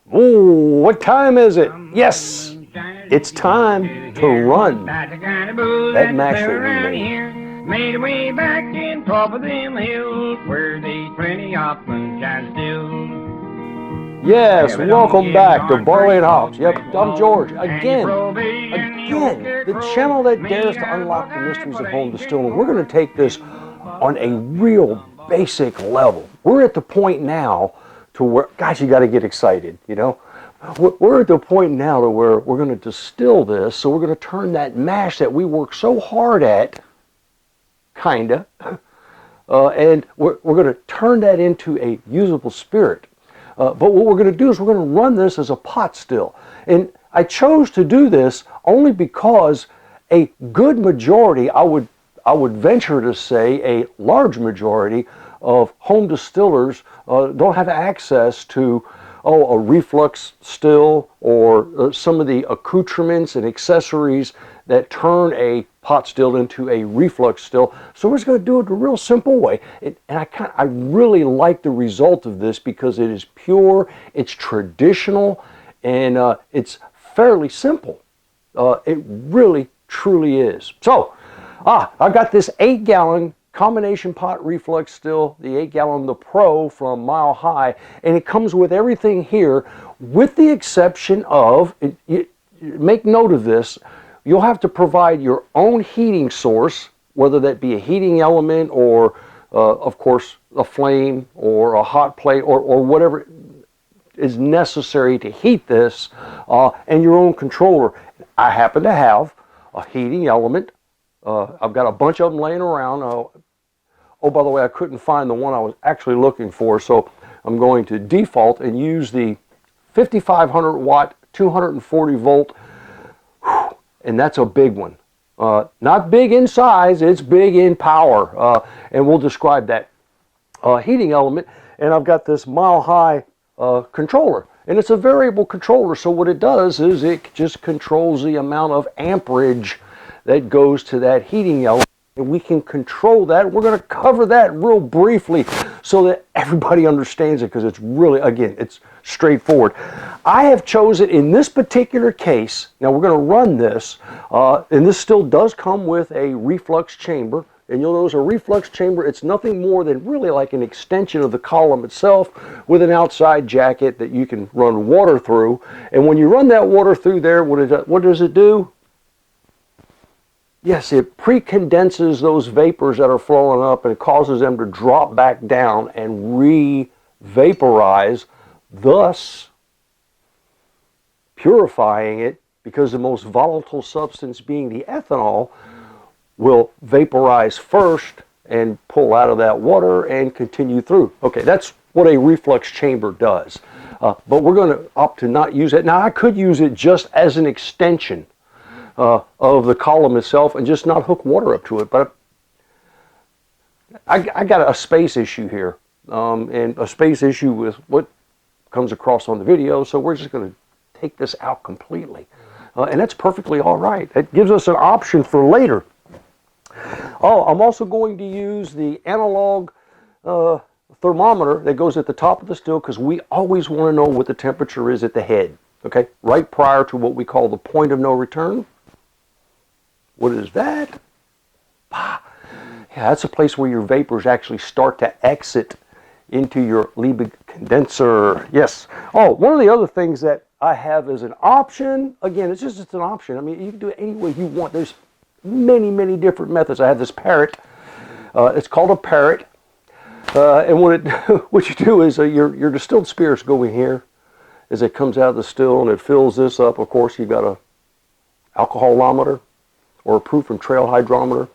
Oh, what time is it? Yes, it's time to run that mash that we made. Made a way back in top of them hills where there's plenty of moonshine still. Yes, welcome back to Barley and Hops. Yep, I'm George. Again, the channel that dares to unlock the mysteries of home distilling. We're going to take this on a real basic level. We're at the point now to where, gosh, you got to get excited, you know. We're at the point now to where we're going to distill this, so we're going to turn that mash that we work so hard at, kinda, and we're going to turn that into a usable spirit. But what we're going to do is we're going to run this as a pot still. And I chose to do this only because a good majority, I would venture to say a large majority of home distillers don't have access to a reflux still or some of the accoutrements and accessories that turn a pot still into a reflux still. So we're just going to do it the real simple way. And I really like the result of this because it is pure, it's traditional, and it's fairly simple. It really, truly is. So, I've got this 8-gallon combination pot reflux still, the 8-gallon, the Pro from Mile High, and it comes with everything here, with the exception of, make note of this, you'll have to provide your own heating source, whether that be a heating element or, of course, a flame or a hot plate or whatever is necessary to heat this, and your own controller. I happen to have a heating element. I've got a bunch of them laying around. Oh, by the way, I couldn't find the one I was actually looking for, so I'm going to default and use the 5500 watt, 240 volt, and that's a big one. Not big in size, it's big in power, and we'll describe that heating element. And I've got this Mile High controller, and it's a variable controller, so what it does is it just controls the amount of amperage that goes to that heating element. And we can control that. We're going to cover that real briefly so that everybody understands it, because it's really, again, it's straightforward. I have chosen in this particular case, now we're going to run this, and this still does come with a reflux chamber. And you'll notice a reflux chamber, it's nothing more than really like an extension of the column itself with an outside jacket that you can run water through. And when you run that water through there, what does it do? Yes, it pre-condenses those vapors that are flowing up and it causes them to drop back down and re-vaporize, thus purifying it, because the most volatile substance, being the ethanol, will vaporize first and pull out of that water and continue through. Okay, that's what a reflux chamber does. But we're going to opt to not use it. Now, I could use it just as an extension of the column itself and just not hook water up to it, but I got a space issue here, and a space issue with what comes across on the video, so we're just going to take this out completely, and that's perfectly all right. It gives us an option for later. I'm also going to use the analog thermometer that goes at the top of the still, because we always want to know what the temperature is at the head, okay, right prior to what we call the point of no return. What is that? Yeah, that's a place where your vapors actually start to exit into your Liebig condenser. Yes. One of the other things that I have as an option, again, it's an option. I mean, you can do it any way you want. There's many, many different methods. I have this parrot. It's called a parrot. And what you do is your distilled spirits go in here as it comes out of the still, and it fills this up. Of course, you've got a alcoholometer or a proof and trail hydrometer.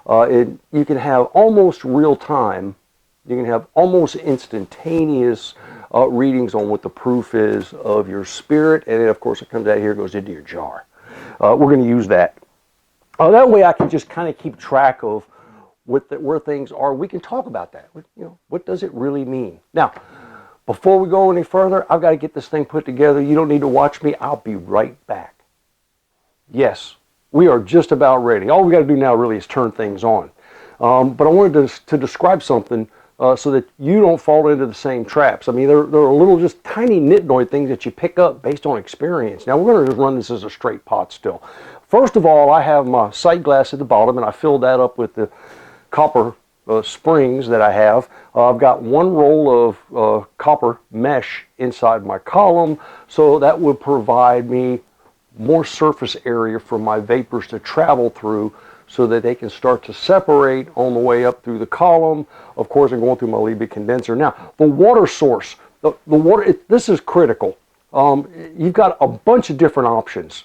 You can have almost real time, you can have almost instantaneous readings on what the proof is of your spirit, and then of course it comes out here, goes into your jar. We're going to use that. That way I can just kind of keep track of where things are. We can talk about that. What does it really mean? Now, before we go any further, I've got to get this thing put together. You don't need to watch me. I'll be right back. Yes, we are just about ready. All we got to do now really is turn things on. But I wanted to describe something so that you don't fall into the same traps. I mean, they're little just tiny nitnoid things that you pick up based on experience. Now we're going to just run this as a straight pot still. First of all, I have my sight glass at the bottom, and I filled that up with the copper springs that I have. I've got one roll of copper mesh inside my column, so that would provide me more surface area for my vapors to travel through, so that they can start to separate on the way up through the column. Of course, I'm going through my Liebig condenser. Now, the water source, the water, this is critical. You've got a bunch of different options.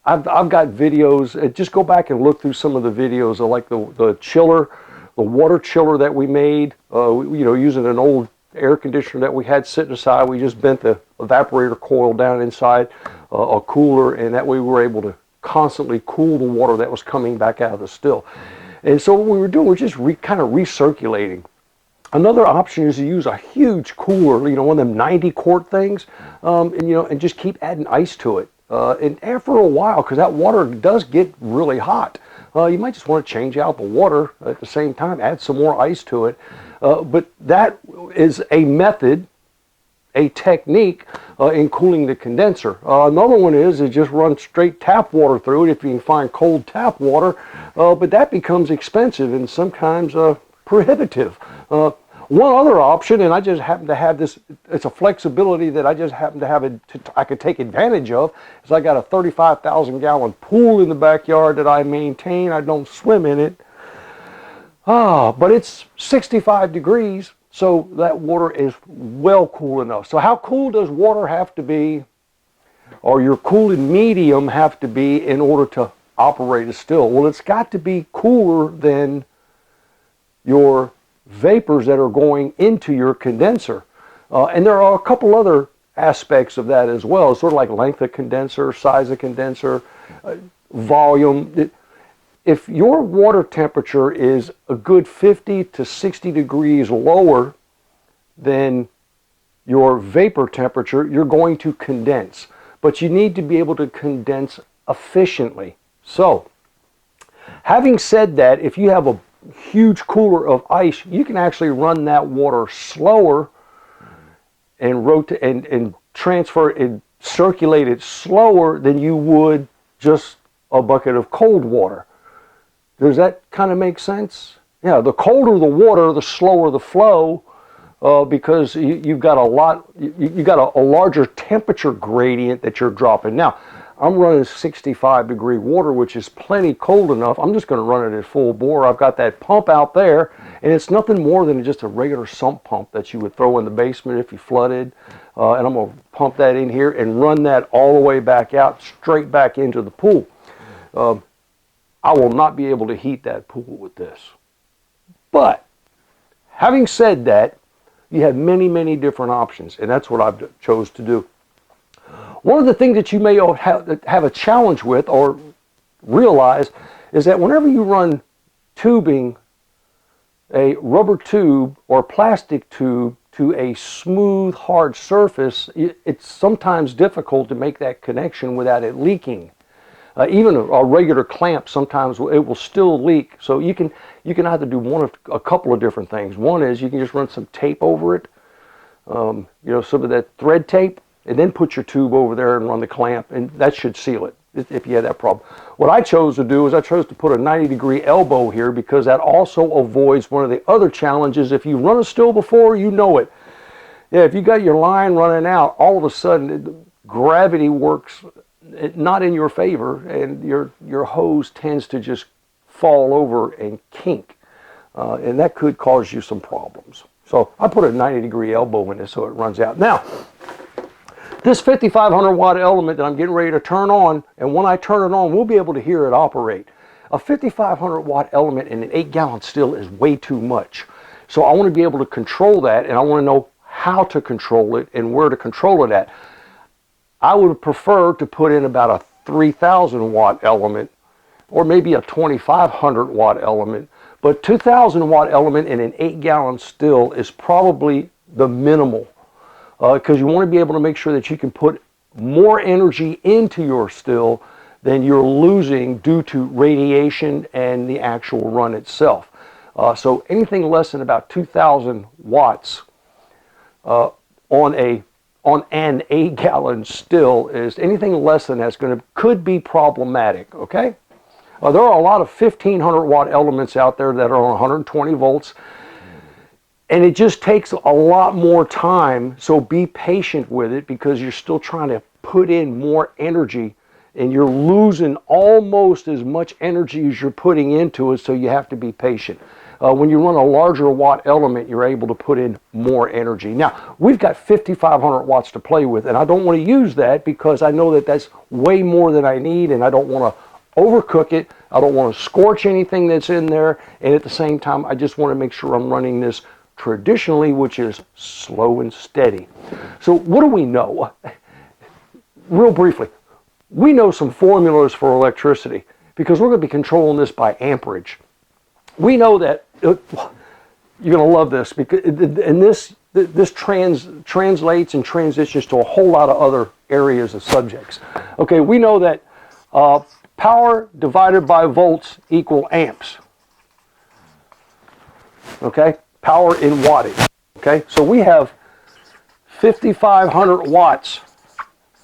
I've got videos. Just go back and look through some of the videos of like the chiller, the water chiller that we made. Using an old air conditioner that we had sitting aside. We just bent the evaporator coil down inside a cooler, and that way we were able to constantly cool the water that was coming back out of the still. And so what we were doing was just kind of recirculating. Another option is to use a huge cooler, one of them 90 quart things, and just keep adding ice to it. And after a while, because that water does get really hot, you might just want to change out the water at the same time, add some more ice to it. But that is a method, a technique in cooling the condenser. Another one is just run straight tap water through it if you can find cold tap water, but that becomes expensive and sometimes prohibitive. One other option, and I just happen to have this, it's a flexibility that I just happen to have I could take advantage of, is I got a 35,000 gallon pool in the backyard that I maintain. I don't swim in it. But it's 65 degrees, so that water is well cool enough. So how cool does water have to be, or your cooling medium have to be, in order to operate a still? Well, it's got to be cooler than your vapors that are going into your condenser. And there are a couple other aspects of that as well. It's sort of like length of condenser, size of condenser, volume. If your water temperature is a good 50 to 60 degrees lower than your vapor temperature, you're going to condense. But you need to be able to condense efficiently. So, having said that, if you have a huge cooler of ice, you can actually run that water slower and rotate and transfer and circulate it slower than you would just a bucket of cold water. Does that kind of make sense? Yeah, the colder the water, the slower the flow, because you've got a larger temperature gradient that you're dropping. Now, I'm running 65 degree water, which is plenty cold enough. I'm just going to run it at full bore. I've got that pump out there, and it's nothing more than just a regular sump pump that you would throw in the basement if you flooded. And I'm going to pump that in here and run that all the way back out, straight back into the pool. I will not be able to heat that pool with this. But having said that, you have many, many different options, and that's what I've chose to do. One of the things that you may have a challenge with or realize is that whenever you run tubing, a rubber tube or plastic tube, to a smooth, hard surface, it's sometimes difficult to make that connection without it leaking. Even a regular clamp, sometimes it will still leak. So you can either do a couple of different things. One is you can just run some tape over it, some of that thread tape, and then put your tube over there and run the clamp, and that should seal it if you had that problem. What I chose to do is I chose to put a 90-degree elbow here, because that also avoids one of the other challenges. If you run a still before, you know it. Yeah, if you got your line running out, all of a sudden gravity works not in your favor, and your hose tends to just fall over and kink, and that could cause you some problems. So I put a 90-degree elbow in this so it runs out. Now, this 5,500 watt element that I'm getting ready to turn on, and when I turn it on, we'll be able to hear it operate. A 5,500 watt element in an 8-gallon still is way too much. So I want to be able to control that, and I want to know how to control it and where to control it at. I would prefer to put in about a 3,000 watt element, or maybe a 2,500 watt element, but 2,000 watt element in an 8-gallon still is probably the minimal, because you want to be able to make sure that you can put more energy into your still than you're losing due to radiation and the actual run itself. So anything less than about 2,000 watts on an 8-gallon still is anything less than that's could be problematic. Okay. There are a lot of 1,500 watt elements out there that are on 120 volts. And it just takes a lot more time, so be patient with it because you're still trying to put in more energy and you're losing almost as much energy as you're putting into it, so you have to be patient. When you run a larger watt element, you're able to put in more energy. Now, we've got 5,500 watts to play with, and I don't want to use that because I know that that's way more than I need, and I don't want to overcook it. I don't want to scorch anything that's in there, and at the same time, I just want to make sure I'm running this traditionally, which is slow and steady. So what do we know? Real briefly, we know some formulas for electricity because we're going to be controlling this by amperage. We know that, you're going to love this, because and this translates and transitions to a whole lot of other areas of subjects. Okay, we know that power divided by volts equal amps. Okay? Power in wattage. Okay, so we have 5,500 watts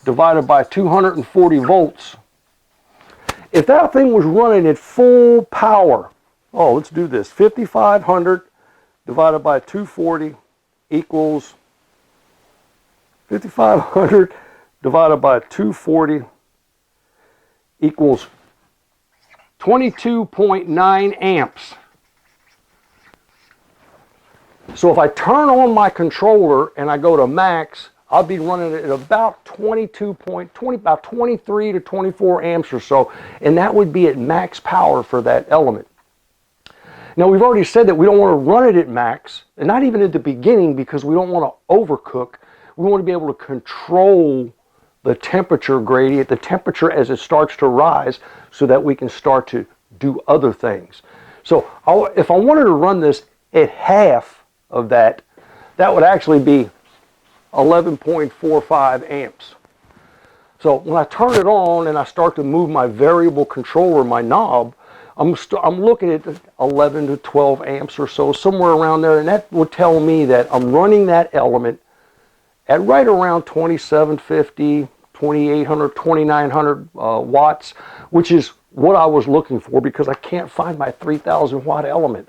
divided by 240 volts. If that thing was running at full power, let's do this. 5,500 divided by 240 equals 5,500 divided by 240 equals 22.9 amps. So if I turn on my controller and I go to max, I'll be running it at about 23 to 24 amps or so, and that would be at max power for that element. Now, we've already said that we don't want to run it at max, and not even at the beginning, because we don't want to overcook. We want to be able to control the temperature gradient, the temperature as it starts to rise, so that we can start to do other things. So if I wanted to run this at half of that, that would actually be 11.45 amps. So when I turn it on and I start to move my variable controller, my knob, I'm looking at 11 to 12 amps or so, somewhere around there, and that would tell me that I'm running that element at right around 2,750, 2,800, 2,900 watts, which is what I was looking for because I can't find my 3,000 watt element.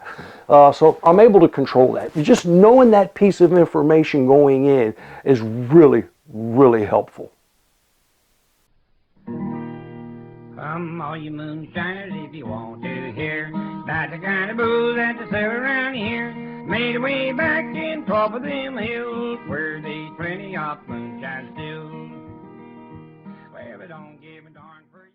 So I'm able to control that. Just knowing that piece of information going in is really, really helpful. Come all you moonshiners if you want to hear about the kind of booze that they serve around here. Made our way back in top of them hills where they plenty of moonshine still. Well, we don't give a darn for you.